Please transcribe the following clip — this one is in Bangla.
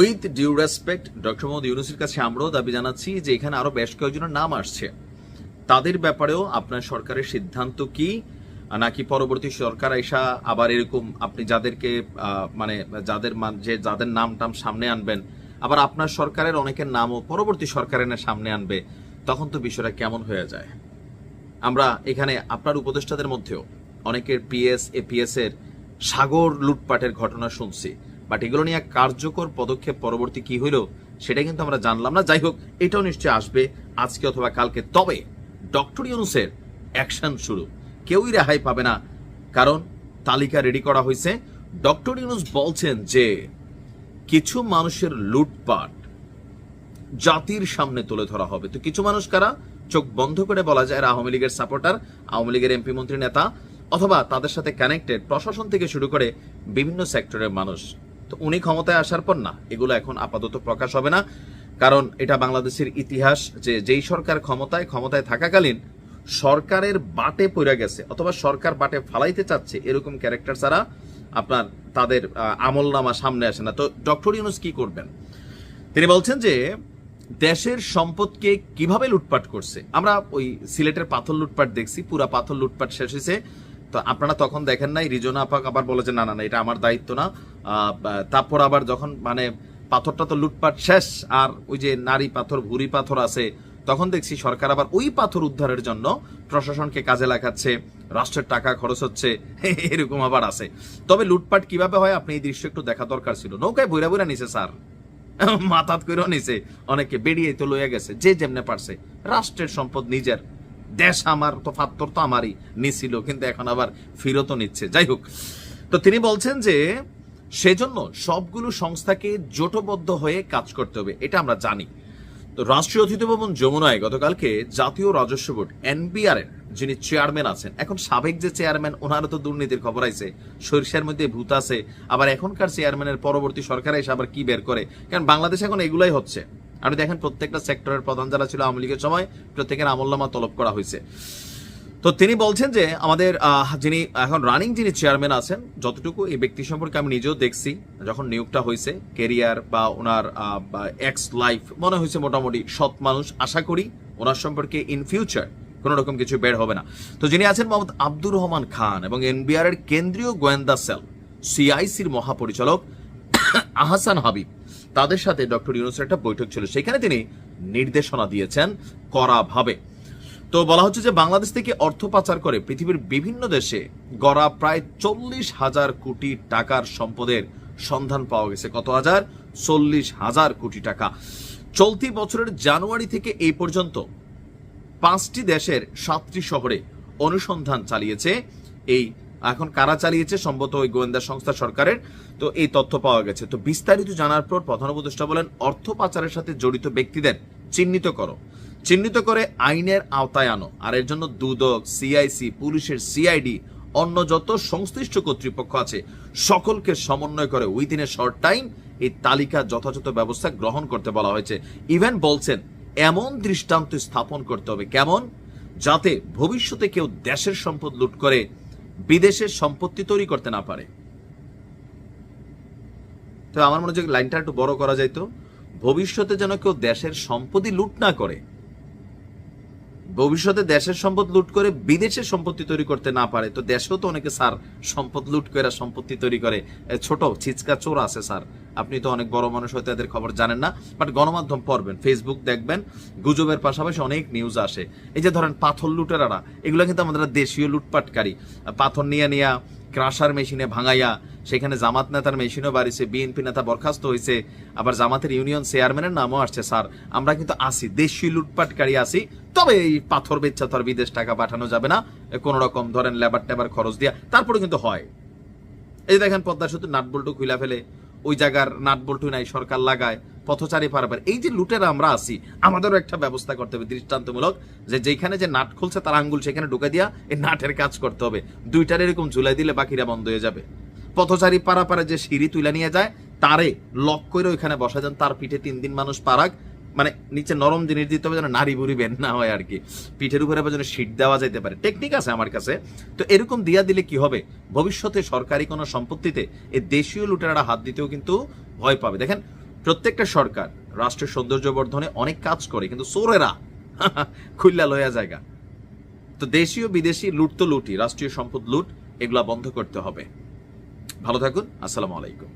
With due respect doctor Muhammad ইউনূসের কাছে আমরাও দাবি জানাচ্ছি যে এখানে আরো বেশ কয়েকজনের নাম আসছে, তাদের ব্যাপারেও আপনার সরকারের সিদ্ধান্ত কি, নাকি পরবর্তী সরকার আইসা আবার এরকম আপনি যাদেরকে মানে যাদের নাম টাম সামনে আনবেন, আবার আপনার সরকারের অনেকের নামও পরবর্তী সরকারের সামনে আনবে, তখন তো বিষয়টা কেমন হয়ে যায়। আমরা এখানে আপনার উপদেষ্টাদের মধ্যেও অনেকের পিএস এপিএস এর সাগর লুটপাটের ঘটনা শুনছি, বাট এগুলো নিয়ে কার্যকর পদক্ষেপ পরবর্তী কি হইল সেটা কিন্তু আমরা জানলাম না। যাই হোক, এটাও নিশ্চয়ই আসবে আজকে অথবা কালকে। তবে ডক্টর ইউনূসের অ্যাকশন শুরু, কেউই রেহাই পাবে না, কারণ তালিকা রেডি করা হয়েছে। ডক্টর ইউনূস বলছেন যে কিছু মানুষের লুটপাট জাতির সামনে তুলে ধরা হবে। তো কিছু মানুষ কারা? চোখ বন্ধ করে বলা যায় আওয়ামী লীগের সাপোর্টার, আওয়ামী লীগের এমপি মন্ত্রী নেতা, অথবা তাদের সাথে কানেক্টেড প্রশাসন থেকে শুরু করে বিভিন্ন সেক্টরের মানুষ। তো উনি ক্ষমতায় আসার পর না, এগুলো এখন আপাতত প্রকাশ হবে না, কারণ এটা বাংলাদেশের ইতিহাস যে যেই সরকার ক্ষমতায় থাকাকালীন সরকারের বাটে পড়ে গেছে অথবা সরকার বাটে ফালাইতে চাচ্ছে এরকম ক্যারেক্টার ছাড়া আপনার তাদের আমল নামা সামনে আসে না। তো ডক্টর ইউনূস কি করবেন? তিনি বলছেন যে দেশের সম্পদকে কিভাবে লুটপাট করছে। আমরা ওই সিলেটের পাথর লুটপাট দেখছি, পুরা পাথর লুটপাট শেষ হয়েছে। তো আপনারা তখন দেখেন নাই, রিজনা আপাক আবার বলে যে না না এটা আমার দায়িত্ব না। তারপর আবার যখন মানে পাথরটা তো লুটপাট শেষ, আর ওই যে নারী পাথর ভুরি পাথর আছে, তখন দেখছি সরকার আবার ওই পাথর উদ্ধারের জন্য প্রশাসনকে কাজে লাগাচ্ছে, রাষ্ট্রের টাকা খরচ হচ্ছে, এরকম আবার আছে। তবে লুটপাট কিভাবে হয় আপনি এই দৃশ্য একটু দেখা দরকার ছিল। নৌকায় বইরা বইরা নিছে স্যার, মাথাত করেও নিছে, অনেকে বেরিয়ে তো লইয়া গেছে, যে যেমনে পারছে। রাষ্ট্রের সম্পদ নিজের, দেশ আমার, তো ফাত্তর তো আমারই, নিছিল, কিন্তু এখন আবার ফিরতও নিচ্ছে। যাই হোক, তো তিনি বলছেন যে সেজন্য সবগুলো সংস্থাকে জোটবদ্ধ হয়ে কাজ করতে হবে, এটা আমরা জানি। তো রাষ্ট্রীয় অতিথি ভবন যমুনায় গতকালকে জাতীয় রাজস্ব বোর্ড এনবিআর এর যিনি চেয়ারম্যান আছেন, এখন সাবেক যে চেয়ারম্যান ওনারও তো দুর্নীতির খবর আইছে, সরিষার মধ্যে ভূত আছে, আবার এখনকার চেয়ারম্যানের পরবর্তী সরকার এসে আবার কি বের করে, কারণ বাংলাদেশ এখন এগুলাই হচ্ছে। আপনি দেখেন প্রত্যেকটা সেক্টরের প্রধান যারা ছিল আওয়ামী লীগের সময়, প্রত্যেকের আমলনামা তলব করা হয়েছে। তো তিনি বলছেন যে আমাদের যিনি এখন রানিং যিনি চেয়ারম্যান আছেন, যতটুকু এই ব্যক্তি সম্পর্কে আমি নিজেও দেখছি, যখন নিয়োগটা হয়েছে, কেরিয়ার বা ওনার এক্স লাইফ মনে হয়েছে মোটামুটি সৎ মানুষ। আশা করি ওনার সম্পর্কে ইন ফিউচার কোনো রকম কিছু বের হবে না। তো যিনি আছেন মোহাম্মদ আব্দুর রহমান খান এবং এনবিআর এর কেন্দ্রীয় গোয়েন্দা সেল সিআইসির মহাপরিচালক আহসান হাবিব, তাদের সাথে ডক্টর ইউনূসের একটা বৈঠক ছিল, সেখানে তিনি নির্দেশনা দিয়েছেন কড়াভাবে। তো বলা হচ্ছে যে বাংলাদেশ থেকে অর্থ পাচার করে পৃথিবীর বিভিন্ন দেশে গড়া প্রায় 40,000 কোটি টাকার সম্পদের সন্ধান পাওয়া গেছে। কত হাজার? 40,000 কোটি টাকা। চলতি বছরের জানুয়ারি থেকে এই পর্যন্ত 5টি দেশের 7টি শহরে অনুসন্ধান চালিয়েছে। এই এখন কারা চালিয়েছে? সম্ভবত ওই গোয়েন্দা সংস্থা সরকারের। তো এই তথ্য পাওয়া গেছে। তো বিস্তারিত জানার পর প্রধান উপদেষ্টা বলেন, অর্থ পাচারের সাথে জড়িত ব্যক্তিদের চিহ্নিত করে আইনের আওতায় আনো, আর এর জন্য দুদক, সিআইসি, পুলিশের সিআইডি, অন্য যত সংশ্লিষ্ট কর্তৃপক্ষ আছে সকলকে সমন্বয় করে উইদিন এ শর্ট টাইম এই তালিকা যথাযথ ব্যবস্থা গ্রহণ করতে বলা হয়েছে। ইভেন বলছেন এমন দৃষ্টান্ত স্থাপন করতে হবে, কেমন? যাতে ভবিষ্যতে কেউ দেশের সম্পদ লুট করে বিদেশের সম্পত্তি তৈরি করতে না পারে। তো আমার মনে হয় লাইনটা একটু বড় করা যাইতো, ভবিষ্যতে যেন কেউ দেশের সম্পত্তি লুট না করে, ভবিষ্যতে দেশের সম্পদ লুট করে বিদেশের সম্পত্তি তৈরি করতে না পারে। তো দেশেও তো অনেকে স্যার সম্পদ লুট করে সম্পত্তি তৈরি করে, ছোট ছিচকা চোর আছে স্যার। আপনি তো অনেক বড় মানুষ, হয়তো এদের খবর জানেন না, বাট গণমাধ্যম পড়বেন, ফেসবুক দেখবেন, গুজবের পাশাপাশি অনেক নিউজ আসে। এই যে ধরেন পাথর লুটেরারা, এগুলো কিন্তু আমাদের দেশীয় লুটপাটকারী। পাথর নিয়ে ক্রাশার মেশিনে ভাঙাইয়া সেখানে জামাত নেতার মেশিনও বাড়িছে, বিএনপি নেতা বরখাস্ত হয়েছে, আবার জামাতের ইউনিয়ন চেয়ারম্যানের নামও আসছে। স্যার আমরা কিন্তু আসি, দেশীয় লুটপাটকারী আসি, তবে এই পাথর বেচা তো আর বিদেশ টাকা পাঠানো যাবে না, কোন রকম ধরেন লেবার টেবার খরচ দিয়া, তারপরে কিন্তু হয়। এই দেখেন পদ্মা সেতু নাটবল্টু খুলে ফেলে, ওই জায়গার নাটবল্টু নাই, সরকার লাগায়, পথচারী পারাপার। এই যে লুটেরা আমরা আসি, আমাদেরও একটা ব্যবস্থা করতে হবে দৃষ্টান্তমূলক, যে যেখানে যে নাট খুলছে তার আঙ্গুল সেখানে ঢুকে দিয়া এই নাটের কাজ করতে হবে। দুইটার এরকম ঝুলাই দিলে বাকিরা বন্ধ হয়ে যাবে। পথচারী পারাপারে যে সিঁড়ি তুলে নিয়ে যায় তারে লক করে ওইখানে বসা যান, তার পিঠে 3 দিন মানুষ পারাক, মানে নিচে নরম জিনিস দিতে হবে যেন নারী বুড়ি বের না হয় আর কি, পিঠের উপরে যেন শীট দেওয়া যেতে পারে। টেকনিক আছে আমার কাছে। তো এরকম দিয়া দিলে কি হবে, ভবিষ্যতে সরকারি কোনো সম্পত্তিতে এই দেশীয় লুটেরারা হাত দিতেও কিন্তু ভয় পাবে। দেখেন প্রত্যেকটা সরকার রাষ্ট্রের সৌন্দর্য বর্ধনে অনেক কাজ করে, কিন্তু চোরেরা খুল্লা লয়া জায়গা। তো দেশীয় বিদেশি লুট তো লুটি, রাষ্ট্রীয় সম্পদ লুট, এগুলা বন্ধ করতে হবে। ভালো থাকুন, আসসালামু আলাইকুম।